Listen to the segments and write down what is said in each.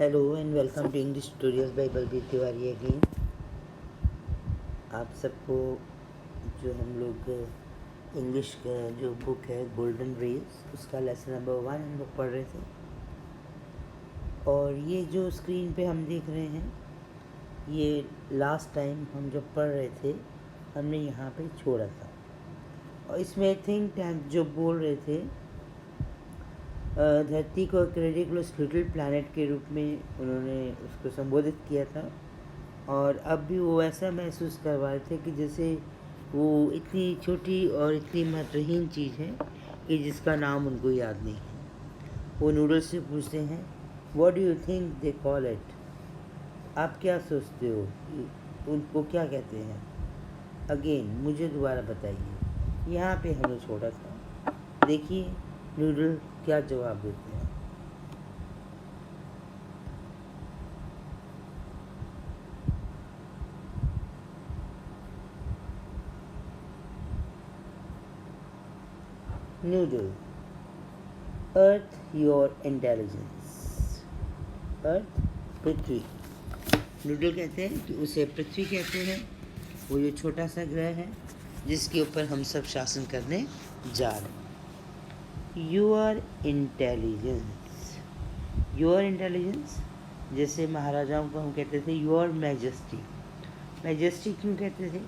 Hello and welcome to English tutorials by Balbir Tiwari again. आप सबको जो हम लोग इंग्लिश का जो बुक है गोल्डन रेज उसका लेसन नंबर 1 हम लोग पढ़ रहे थे। और ये जो स्क्रीन पे हम देख रहे हैं ये लास्ट टाइम हम जब पढ़ रहे थे हमने यहाँ पे छोड़ा था। और इसमें थिंक टैंक जो बोल रहे थे धरती को एक रेडिकुलस लिटिल प्लैनेट के रूप में उन्होंने उसको संबोधित किया था। और अब भी वो ऐसा महसूस करवा रहे थे कि जैसे वो इतनी छोटी और इतनी महत्वहीन चीज़ है कि जिसका नाम उनको याद नहीं है। वो नूडल्स से पूछते हैं what do you think they call it, आप क्या सोचते हो उनको क्या कहते हैं। अगेन मुझे दोबारा बताइए। यहाँ पे हमने छोड़ा था, देखिए नूडल क्या जवाब देते हैं। Noodle, earth your intelligence. Earth Prithvi. Noodle कहते हैं कि उसे पृथ्वी कहते हैं, वो जो छोटा सा ग्रह है जिसके ऊपर हम सब शासन करने जा रहे हैं। योर इंटेलिजेंस, योर इंटेलिजेंस, जैसे महाराजाओं को हम कहते थे योर मैजेस्टी। मैजेस्टी क्यों कहते थे?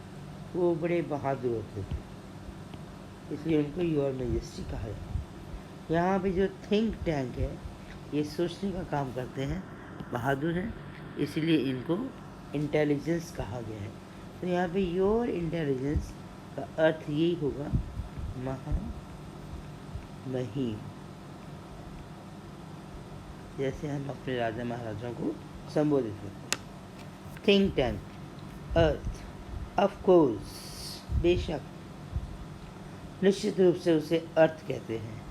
वो बड़े बहादुर होते थे, इसलिए उनको योर मैजेस्टी कहा जाता है। यहाँ पे जो थिंक टैंक है ये सोचने का काम करते हैं, बहादुर हैं, इसलिए इनको इंटेलिजेंस कहा गया है। तो यहाँ पे योर इंटेलिजेंस का अर्थ यही होगा महामहिम, जैसे हम अपने राजा महाराजाओं को संबोधित करते हैं। Think tank, earth, of course, बेशक, निश्चित रूप से उसे अर्थ कहते हैं।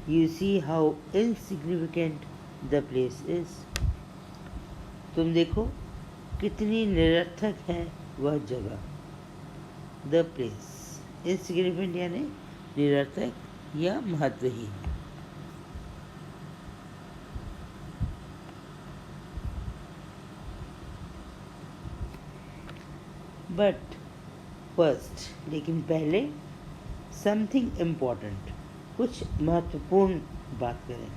You see how insignificant the place is, तुम देखो कितनी निरर्थक है वह जगह। द प्लेस, इनसिग्निफिकेंट यानी निरर्थक या महत्वहीन। बट फर्स्ट, लेकिन पहले, समथिंग इम्पॉर्टेंट, कुछ महत्वपूर्ण बात करें।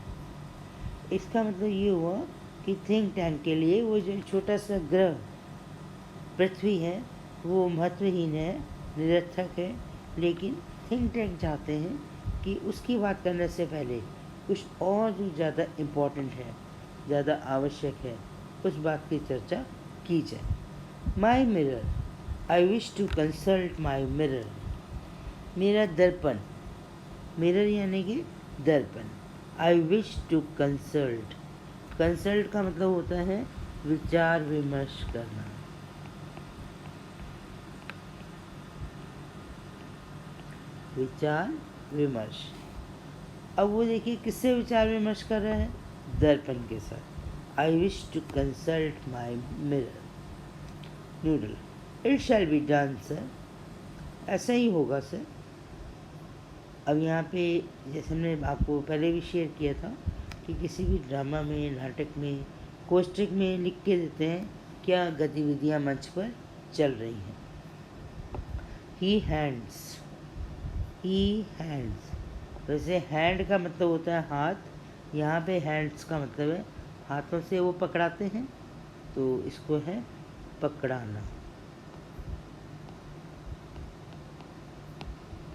इसका मतलब ये हुआ कि थिंक टैंक के लिए वो जो छोटा सा ग्रह पृथ्वी है वो महत्वहीन है, निरर्थक है, लेकिन थिंक टैंक चाहते हैं कि उसकी बात करने से पहले कुछ और जो ज़्यादा इम्पोर्टेंट है, ज़्यादा आवश्यक है, उस बात की चर्चा की जाए। My mirror, I wish to consult my mirror, मेरा दर्पण, मिरर यानी कि दर्पण। I wish to consult, consult का मतलब होता है विचार विमर्श करना। विचार विमर्श। अब वो देखिए किससे विचार विमर्श कर रहा है? दर्पण के साथ। I wish to consult my mirror. Noodle, it shall be done sir, ऐसा ही होगा सर। अब यहाँ पे जैसे हमने आपको पहले भी शेयर किया था कि किसी भी ड्रामा में, नाटक में, कोष्टक में लिख के देते हैं क्या गतिविधियाँ मंच पर चल रही हैं। ही हैंड्स, ही हैंड्स, वैसे हैंड का मतलब होता है हाथ, यहाँ पे हैंड्स का मतलब है हाथों से वो पकड़ाते हैं, तो इसको है पकड़ाना,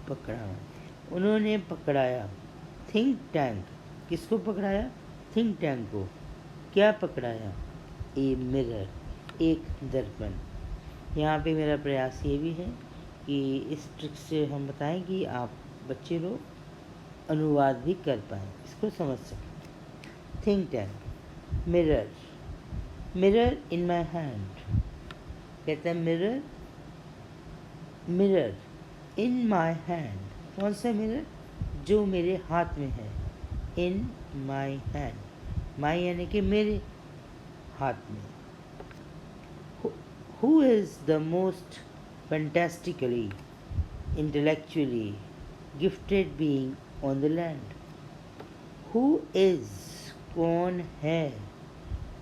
पकड़ाना। उन्होंने पकड़ाया, थिंक टैंक, किसको पकड़ाया? थिंक टैंक को। क्या पकड़ाया? ए मिरर, एक दर्पण। यहाँ पे मेरा प्रयास ये भी है कि इस ट्रिक से हम बताएं कि आप बच्चे लोग अनुवाद भी कर पाएँ, इसको समझ सकें। Think tank, mirror, mirror in my hand, कहता है mirror, mirror in my hand, कौन सा मिरर? जो मेरे हाथ में है। इन माई हैंड, माई यानी कि मेरे हाथ में। Who is the most fantastically, intellectually gifted being on the land? Who is, कौन है?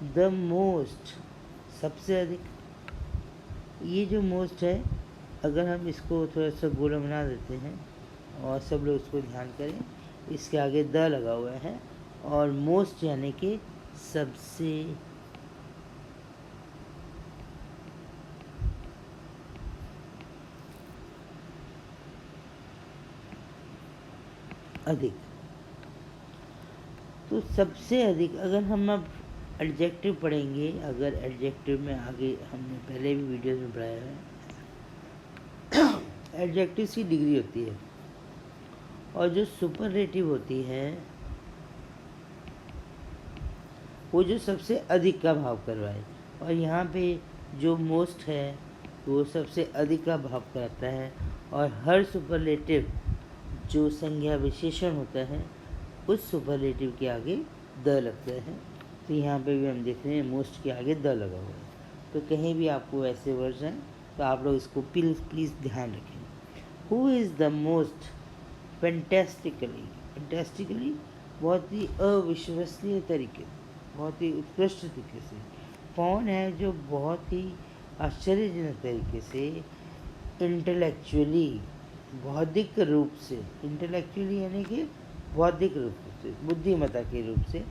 द मोस्ट, सबसे अधिक। ये जो मोस्ट है, अगर हम इसको थोड़ा सा गोला बना देते हैं और सब लोग इसको ध्यान करें, इसके आगे द लगा हुआ है और मोस्ट यानी कि सबसे अधिक। तो सबसे अधिक, अगर हम अब एडजेक्टिव पढ़ेंगे, अगर एडजेक्टिव में आगे हमने पहले भी वीडियोस में पढ़ाया है, एडजेक्टिव की डिग्री होती है और जो सुपरलेटिव होती है वो जो सबसे अधिक का भाव करवाए। और यहाँ पे जो मोस्ट है वो सबसे अधिक का भाव कराता है और हर सुपरलेटिव जो संज्ञा विशेषण होता है उस सुपरलेटिव के आगे द लगता है। तो यहाँ पे भी हम देख रहे हैं मोस्ट के आगे द लगा हुआ है। तो कहीं भी आपको ऐसे वर्ड्स हैं तो आप लोग इसको प्लीज़ ध्यान रखें। Who is the most fantastically बहुत ही अविश्वसनीय तरीके, बहुत ही उत्कृष्ट तरीके से, कौन है जो बहुत ही आश्चर्यजनक तरीके से, इंटेलेक्चुअली बौद्धिक रूप से, इंटेलेक्चुअली यानी कि बौद्धिक रूप से, बुद्धिमत्ता के रूप से,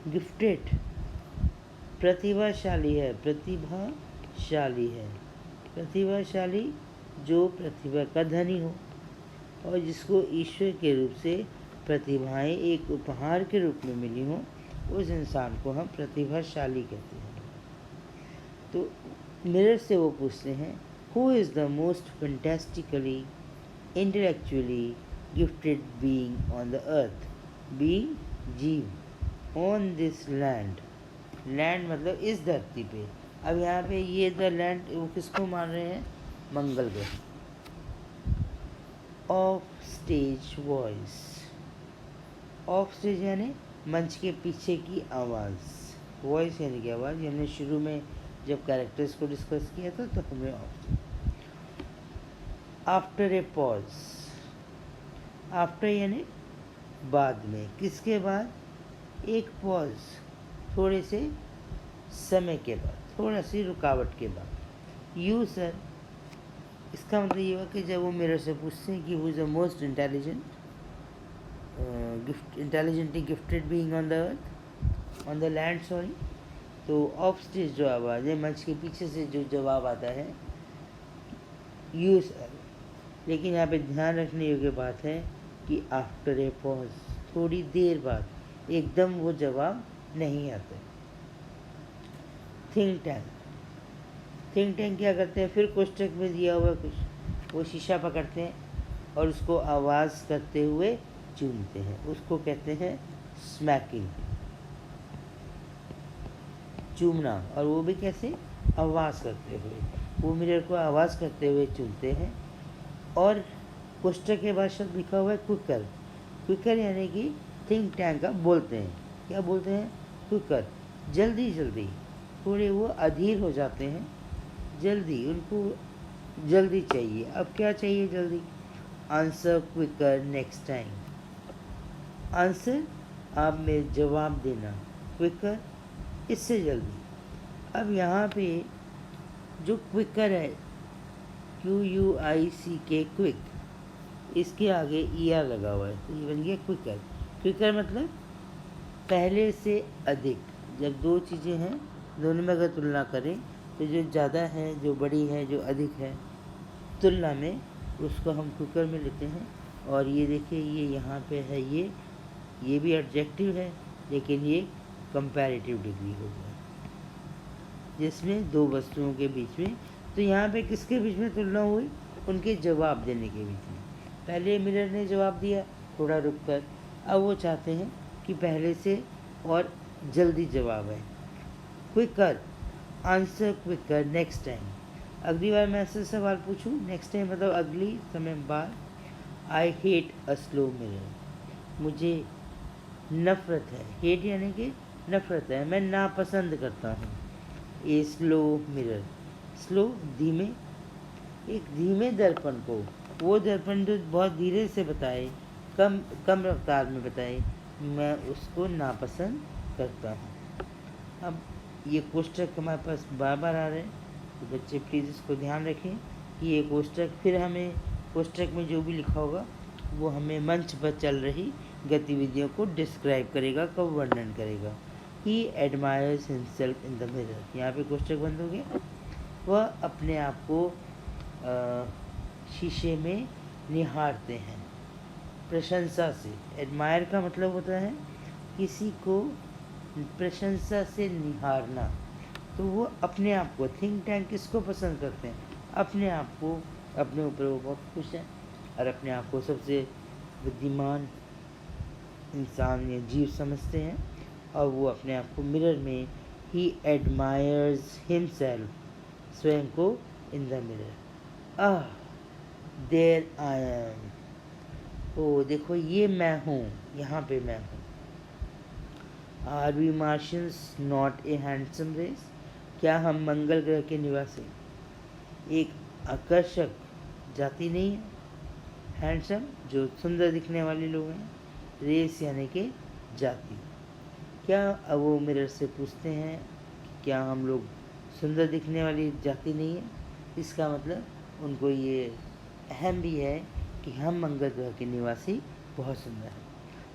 गिफ्टेड प्रतिभाशाली है, प्रतिभाशाली जो प्रतिभा का धनी हो और जिसको ईश्वर के रूप से प्रतिभाएं एक उपहार के रूप में मिली हों, उस इंसान को हम प्रतिभाशाली कहते हैं। तो मिरर से वो पूछते हैं, who is the most fantastically intellectually gifted being on the earth, being जीव ऑन दिस लैंड, लैंड मतलब इस धरती पे। अब यहाँ पे ये द लैंड वो किसको मान रहे हैं, मंगल ग्रह। Of stage voice, of stage यानी मंच के पीछे की आवाज़, वॉइस यानी कि आवाज़। हमने शुरू में जब कैरेक्टर्स को डिस्कस किया था तो हमने of. After a pause, after यानी बाद में, किसके बाद, एक पॉज थोड़े से समय के बाद, थोड़ा सी रुकावट के बाद। यू सर, इसका मतलब ये हुआ कि जब वो मिरर से पूछते हैं कि who is the most intelligently gifted being on the earth, on the land sorry, तो ऑफ स्टेज जो आवाज़ है, मंच के पीछे से जो जवाब आता है, यू सर। लेकिन यहाँ पे ध्यान रखने योग्य बात है कि आफ्टर ए पॉज, थोड़ी देर बाद, एकदम वो जवाब नहीं आता। थिंक टैंक, थिंक टैंक क्या करते हैं, फिर कोष्टक में दिया हुआ कुछ, वो शीशा पकड़ते हैं और उसको आवाज़ करते हुए चूमते हैं, उसको कहते हैं स्मैकिंग, चूमना। और वो भी कैसे, आवाज़ करते हुए, वो मिरर को आवाज़ करते हुए चूमते हैं। और कोष्टक के बाद शब्द लिखा हुआ है क्विकर, क्विकर यानी कि थिंक टैंक का बोलते हैं, क्या बोलते हैं, क्विकर, जल्दी जल्दी, थोड़े वो अधीर हो जाते हैं, जल्दी, उनको जल्दी चाहिए। अब क्या चाहिए, जल्दी। Answer quicker next time, answer आप में जवाब देना, क्विकर इससे जल्दी। अब यहाँ पे जो क्विकर है, QUICK, क्विक, इसके आगे ER लगा हुआ है तो ये बन गया क्विकर। क्विकर मतलब पहले से अधिक। जब दो चीज़ें हैं दोनों में अगर तुलना करें तो जो ज़्यादा है, जो बड़ी है, जो अधिक है तुलना में, उसको हम क्विकर में लेते हैं। और ये देखिए, ये यहाँ पे है, ये भी एडजेक्टिव है लेकिन ये कंपैरेटिव डिग्री हो गया, जिसमें दो वस्तुओं के बीच में। तो यहाँ पे किसके बीच में तुलना हुई, उनके जवाब देने के बीच में। पहले मिरर ने जवाब दिया थोड़ा रुक कर, अब वो चाहते हैं कि पहले से और जल्दी जवाब है। Quicker, answer quicker next time, अगली बार मैं ऐसा सवाल पूछूं, नेक्स्ट टाइम मतलब अगली समय बाद। I hate a slow mirror, मुझे नफ़रत है, हेट यानी कि नफ़रत है, मैं नापसंद करता हूँ ए स्लो मिरर, स्लो धीमे, एक धीमे दर्पण को, वो दर्पण जो बहुत धीरे से बताए, कम रफ्तार में बताए, मैं उसको नापसंद करता हूँ। अब ये कोष्ठक हमारे पास बार बार आ रहे हैं, तो बच्चे प्लीज़ इसको ध्यान रखें कि ये कोष्ठक, फिर हमें कोष्ठक में जो भी लिखा होगा वो हमें मंच पर चल रही गतिविधियों को डिस्क्राइब करेगा, का वर्णन करेगा। He admires himself in the mirror, यहाँ पे कोष्ठक बंद हो गया। वह अपने आप को शीशे में निहारते हैं प्रशंसा से। एडमायर का मतलब होता है किसी को प्रशंसा से निहारना। तो वो अपने आप को, थिंक टैंक किसको पसंद करते हैं? अपने आप को, अपने ऊपर वो बहुत खुश हैं और अपने आप को सबसे बुद्धिमान इंसान या जीव समझते हैं, और वो अपने आप को मिरर में ही एडमायर्स हिमसेल्फ, स्वयं को in the mirror. Ah there I am, ओ देखो ये मैं हूँ, यहाँ पे मैं हूँ। Are we Martians not a handsome race, क्या हम मंगल ग्रह के निवासी एक आकर्षक जाति नहीं है? हैंडसम जो सुंदर दिखने वाले लोग हैं, रेस यानी कि जाति। क्या अब वो मिरर से पूछते हैं कि क्या हम लोग सुंदर दिखने वाली जाति नहीं है? इसका मतलब उनको ये अहम भी है कि हम मंगल ग्रह के निवासी बहुत सुंदर हैं।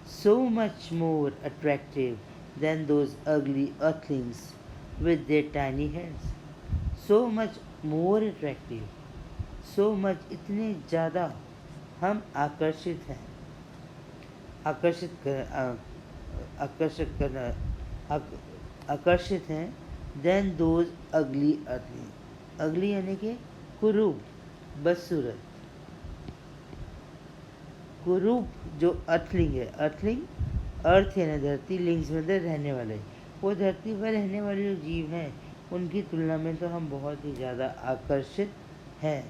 So much more attractive than those ugly earthlings with their tiny heads. So much more attractive, so much इतने ज़्यादा हम आकर्षित हैं, आकर्षित करना, आकर्षित हैं देन दोज अगली अगली, अगली यानी कि कुरूप, बदसूरत, कुरूप जो अर्थलिंग है। अर्थलिंग अर्थ यानी धरती, लिंग्स मतलब रहने वाले, वो धरती पर रहने वाले जो जीव हैं उनकी तुलना में तो हम बहुत ही ज़्यादा आकर्षित हैं।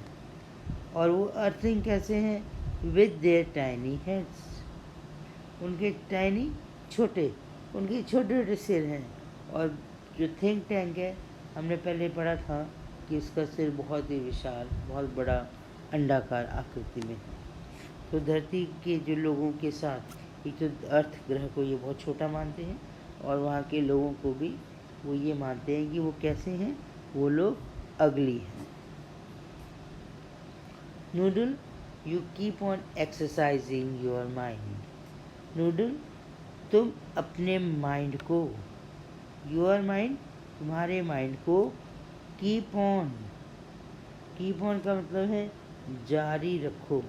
और वो अर्थलिंग कैसे हैं? विद देयर टाइनी हेड्स, उनके टाइनी छोटे, उनके छोटे छोटे सिर हैं। और जो थिंक टैंक है, हमने पहले पढ़ा था कि उसका सिर बहुत ही विशाल, बहुत बड़ा अंडाकार आकृति में है। तो धरती के जो लोगों के साथ, एक तो अर्थ ग्रह को ये बहुत छोटा मानते हैं, और वहाँ के लोगों को भी वो ये मानते हैं कि वो कैसे हैं, वो लोग अगली हैं। Noodle, you keep on exercising your mind. Noodle, तुम अपने माइंड को, योर माइंड, तुम्हारे माइंड को, कीप ऑन, कीप ऑन का मतलब है जारी रखो,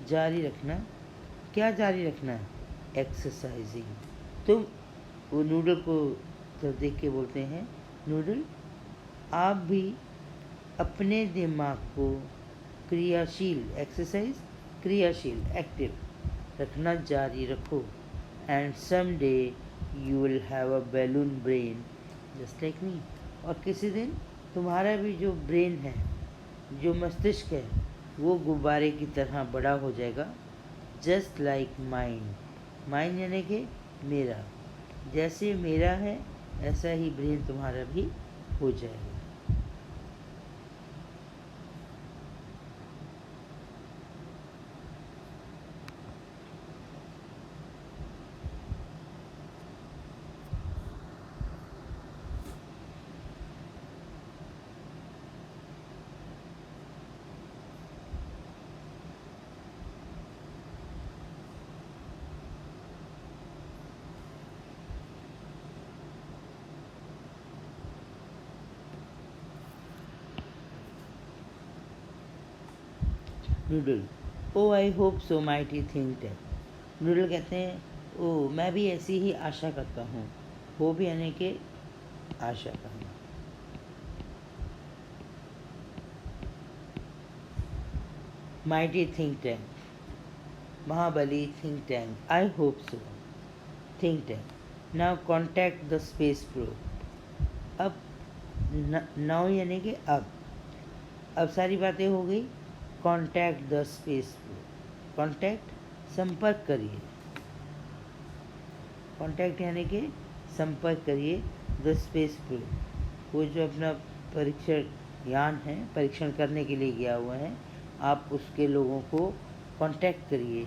जारी रखना। क्या जारी रखना? एक्सरसाइजिंग। तुम, वो नूडल को तो देख के बोलते हैं, नूडल आप भी अपने दिमाग को क्रियाशील, एक्सरसाइज क्रियाशील, एक्टिव रखना जारी रखो। And some day you will have a balloon brain just like me, और किसी दिन तुम्हारा भी जो ब्रेन है, जो मस्तिष्क है, वो गुब्बारे की तरह बड़ा हो जाएगा। जस्ट लाइक माइंड, माइंड यानी कि मेरा, जैसे मेरा है ऐसा ही ब्रेन तुम्हारा भी हो जाएगा। Noodle, oh I hope so mighty think tank. Noodle कहते हैं, ओ मैं भी ऐसी ही आशा करता हूँ। होप यानी कि आशा करना। Mighty think tank, Mahabali think tank, I hope so think tank. Now contact the space probe. अब नाउ यानी कि अब सारी बातें हो गई। Contact the space probe, contact संपर्क करिए, कॉन्टैक्ट यानी कि संपर्क करिए द स्पेस प्रोब, वो जो अपना परीक्षण यान है, परीक्षण करने के लिए गया हुआ है, आप उसके लोगों को कांटेक्ट करिए।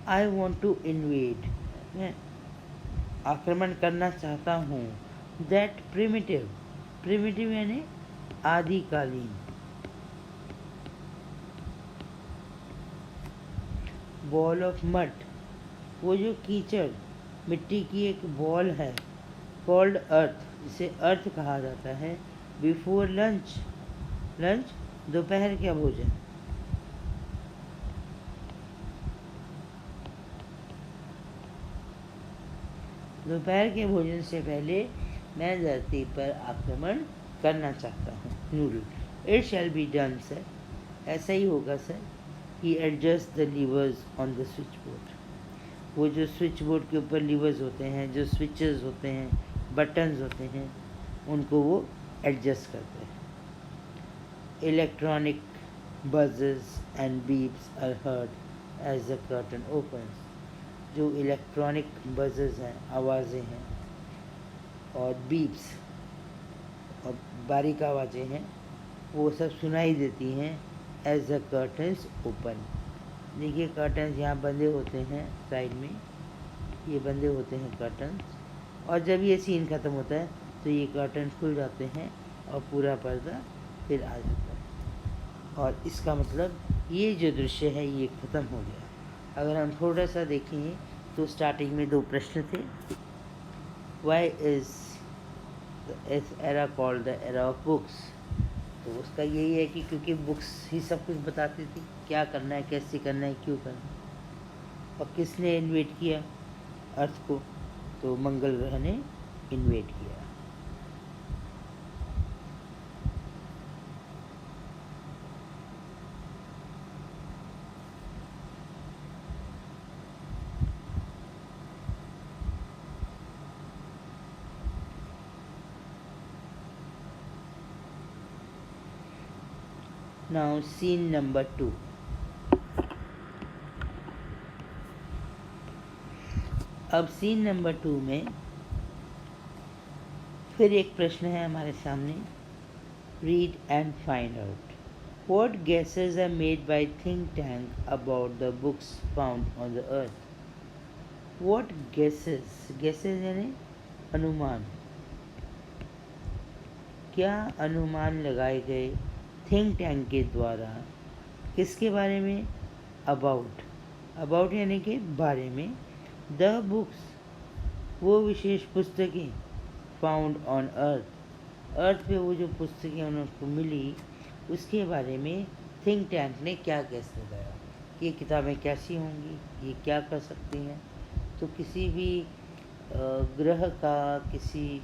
आई वॉन्ट टू इन्वेड, आक्रमण करना चाहता हूँ। दैट प्रिमिटिव, प्रिमिटिव यानी आदिकालीन। बॉल ऑफ मड, वो जो कीचड़ मिट्टी की एक बॉल है, कॉल्ड अर्थ, जिसे अर्थ कहा जाता है। बिफोर लंच, लंच दोपहर का भोजन। दोपहर के भोजन से पहले मैं धरती पर आक्रमण करना चाहता हूँ। Noodle, it shall be done sir, ऐसा ही होगा sir. He adjust the levers on the switch board, वो जो स्विच बोर्ड के ऊपर लीवर्स होते हैं, जो स्विचेस होते हैं, बटन्स होते हैं, उनको वो एडजस्ट करते हैं। Electronic buzzes and beeps are heard as the curtain opens, जो इलेक्ट्रॉनिक बजेस हैं, आवाज़ें हैं, और बीप्स और बारीक आवाज़ें हैं, वो सब सुनाई देती हैं एज द कर्टन्स ओपन। देखिए कर्टन्स यहाँ बंधे होते हैं साइड में, ये बंधे होते हैं कर्टन्स, और जब ये सीन ख़त्म होता है तो ये कर्टन खुल जाते हैं और पूरा पर्दा फिर आ जाता है। और इसका मतलब ये जो दृश्य है ये ख़त्म हो गया। अगर हम थोड़ा सा देखें तो स्टार्टिंग में दो प्रश्न थे। वाई इज़ इस era called the era of books, तो उसका यही है कि क्योंकि बुक्स ही सब कुछ बताती थी, क्या करना है, कैसे करना है, क्यों करना है। और किसने इन्वेट किया अर्थ को, तो मंगल ग्रह ने इन्वेट किया। Now scene number 2. अब सीन नंबर 2 में फिर एक प्रश्न है हमारे सामने। Read and find out what guesses are made by think tank about the books found on the earth. What guesses, guesses यानी अनुमान, क्या अनुमान लगाए गए थिंक टैंक के द्वारा, किसके बारे में, अबाउट, अबाउट यानी कि बारे में, द बुक्स वो विशेष पुस्तकें, फाउंड ऑन अर्थ अर्थ पे वो जो पुस्तकें उनको मिली उसके बारे में थिंक टैंक ने क्या गैस लगाया, ये किताबें कैसी होंगी, ये क्या कर सकती हैं। तो किसी भी ग्रह का, किसी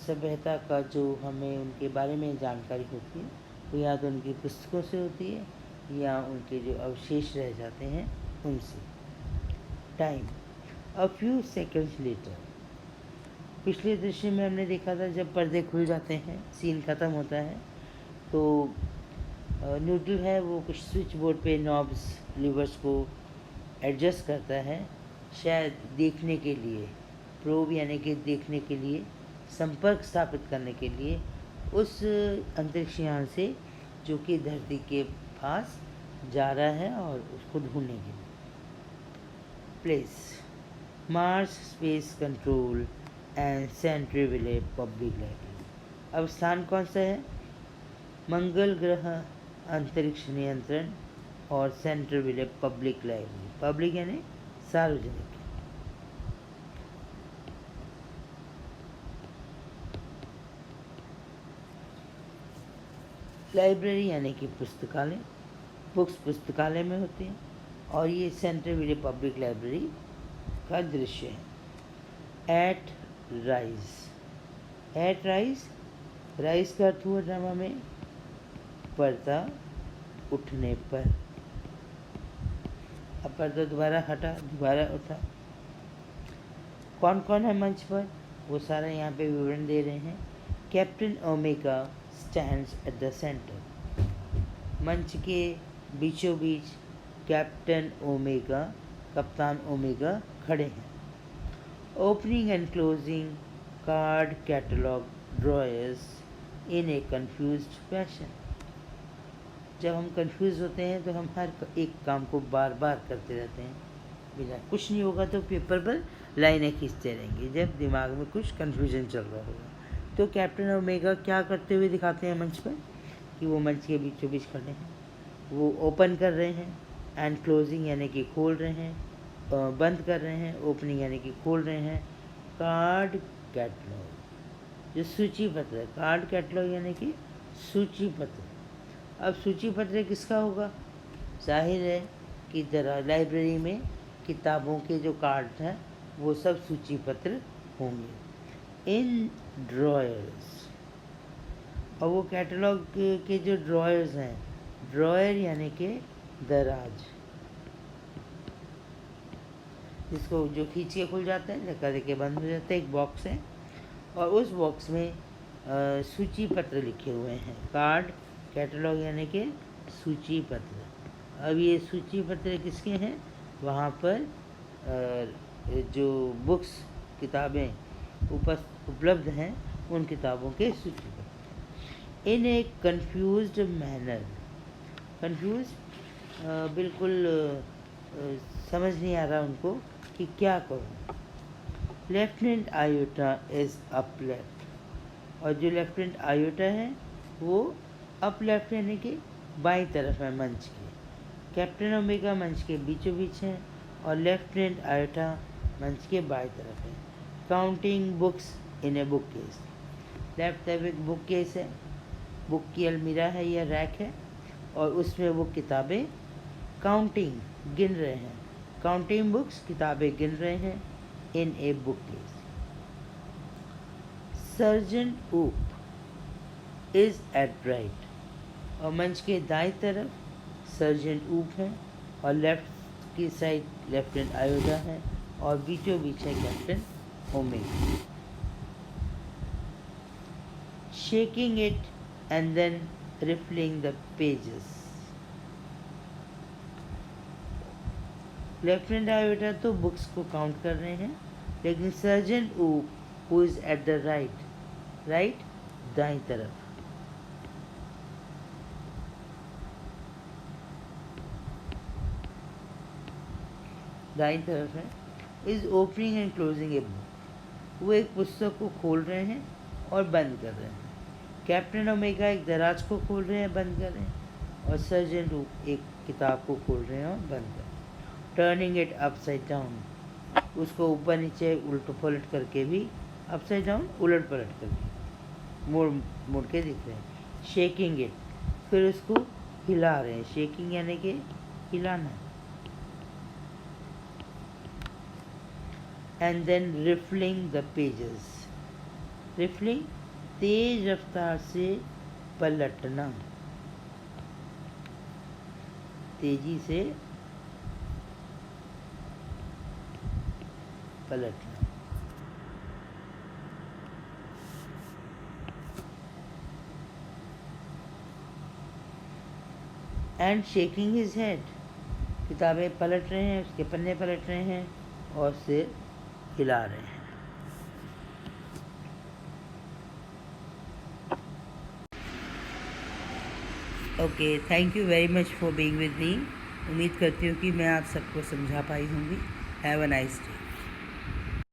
सभ्यता का जो हमें उनके बारे में जानकारी होती है वो या तो उनकी पुस्तकों से होती है या उनके जो अवशेष रह जाते हैं उनसे। Time a few seconds later, पिछले दृश्य में हमने देखा था जब पर्दे खुल जाते हैं, सीन ख़त्म होता है, तो न्यूटल है वो कुछ स्विच बोर्ड पे नॉब्स, लीवर्स को एडजस्ट करता है, शायद देखने के लिए, प्रोब यानी कि देखने के लिए, संपर्क स्थापित करने के लिए उस अंतरिक्ष यान से जो कि धरती के पास जा रहा है और उसको ढूंढने के लिए। Place Mars space control and Centreville public library. अब स्थान कौन सा है, मंगल ग्रह अंतरिक्ष नियंत्रण और सेंट्रीविले पब्लिक लाइब्रेरी, पब्लिक यानी सार्वजनिक। लाइब्रेरी यानी कि पुस्तकालय, बुक्स पुस्तकालय में होती हैं, और ये सेंट्रीविले पब्लिक लाइब्रेरी का दृश्य है। At rise, at rise, rise का अर्थ हुआ ड्रामा में पर्दा उठने पर। अब पर्दा दोबारा हटा, दोबारा उठा। कौन कौन है मंच पर वो सारा यहाँ पे विवरण दे रहे हैं। Captain Omega stands at the centre, मंच के बीचों बीच कैप्टन ओमेगा, कप्तान ओमेगा खड़े हैं। Opening and closing card catalogue drawers in a confused fashion, जब हम कंफ्यूज होते हैं तो हम हर एक काम को बार बार करते रहते हैं, बिना कुछ नहीं होगा तो पेपर पर लाइनें खींचते रहेंगे जब दिमाग में कुछ कन्फ्यूजन चल रहा होगा। तो कैप्टन ओमेगा क्या करते हुए दिखाते हैं मंच पर कि वो मंच के बीचों बीच खड़े हैं, वो ओपन कर रहे हैं, एंड क्लोजिंग यानी कि खोल रहे हैं, बंद कर रहे हैं, ओपनिंग यानी कि खोल रहे हैं कार्ड कैटलॉग, जो सूची पत्र है। कार्ड कैटलॉग यानी कि सूची पत्र। अब सूची पत्र किसका होगा? जाहिर है कि लाइब्रेरी में किताबों के जो कार्ड हैं वो सब सूची पत्र होंगे। इन ड्रॉयर्स, और वो कैटलॉग के जो ड्रॉयर्स हैं, ड्रॉयर यानी कि दराज, जिसको जो खींच के खुल जाता है, धक्का देके बंद हो जाता है, एक बॉक्स है, और उस बॉक्स में सूची पत्र लिखे हुए हैं। कार्ड कैटलॉग यानी कि सूची पत्र। अब ये सूची पत्र किसके हैं? वहाँ पर जो बुक्स किताबें उपलब्ध हैं उन किताबों के सूची पत्र। इन ए कन्फ्यूज्ड मैनर, कन्फ्यूज बिल्कुल समझ नहीं आ रहा उनको कि क्या करूँ। Lieutenant iota is up left, और जो लेफ्टिनेंट आयोटा है वो अप लेफ्ट यानी कि बाईं तरफ है मंच के। कैप्टन ओमेगा मंच के बीचों बीच है और लेफ्टिनेंट आयोटा मंच के बाईं तरफ है। Counting books in a book case, left तरफ एक बुक केस है, बुक की अलमीरा है या रैक है, और उसमें वो किताबें काउंटिंग गिन रहे हैं, काउंटिंग बुक्स किताबें गिन रहे हैं इन ए बुक केस। सर्जेंट ऊप इज एट राइट, और मंच के दाएं तरफ सर्जेंट ऊप है और लेफ्ट की साइड लेफ्टिनेंट आयोडा है और बीचों बीच है captain Omega. Shaking it and then riffling the pages, lieutenant आयोडा तो बुक्स को काउंट कर रहे हैं, लेकिन सर्जेंट ऊप who is at the right दाईं तरफ, दाईं तरफ है, is opening and closing a book, वो एक पुस्तक को खोल रहे हैं और बंद कर रहे हैं। कैप्टन ओमेगा एक दराज को खोल रहे हैं, बंद कर रहे हैं, और सर्जेंट ऊप एक किताब को खोल रहे हैं और बंद कर रहे हैं। टर्निंग इट अपसाइड डाउन, उसको ऊपर नीचे उलट पलट करके भी, अपसाइड डाउन उलट पलट करके मोड़ के दिख रहे हैं। शेकिंग इट, फिर उसको हिला रहे हैं, शेकिंग यानी कि हिलाना। And then riffling the pages, riffling तेज रफ्तार से पलटना, तेजी से पलटना। एंड शेकिंग हिज हेड, किताबें पलट रहे हैं, उसके पन्ने पलट रहे हैं और सिर हिला रहे हैं। Okay, thank you very much for being with me. उम्मीद करती हूँ कि मैं आप सबको समझा पाई होंगी। Have a nice day.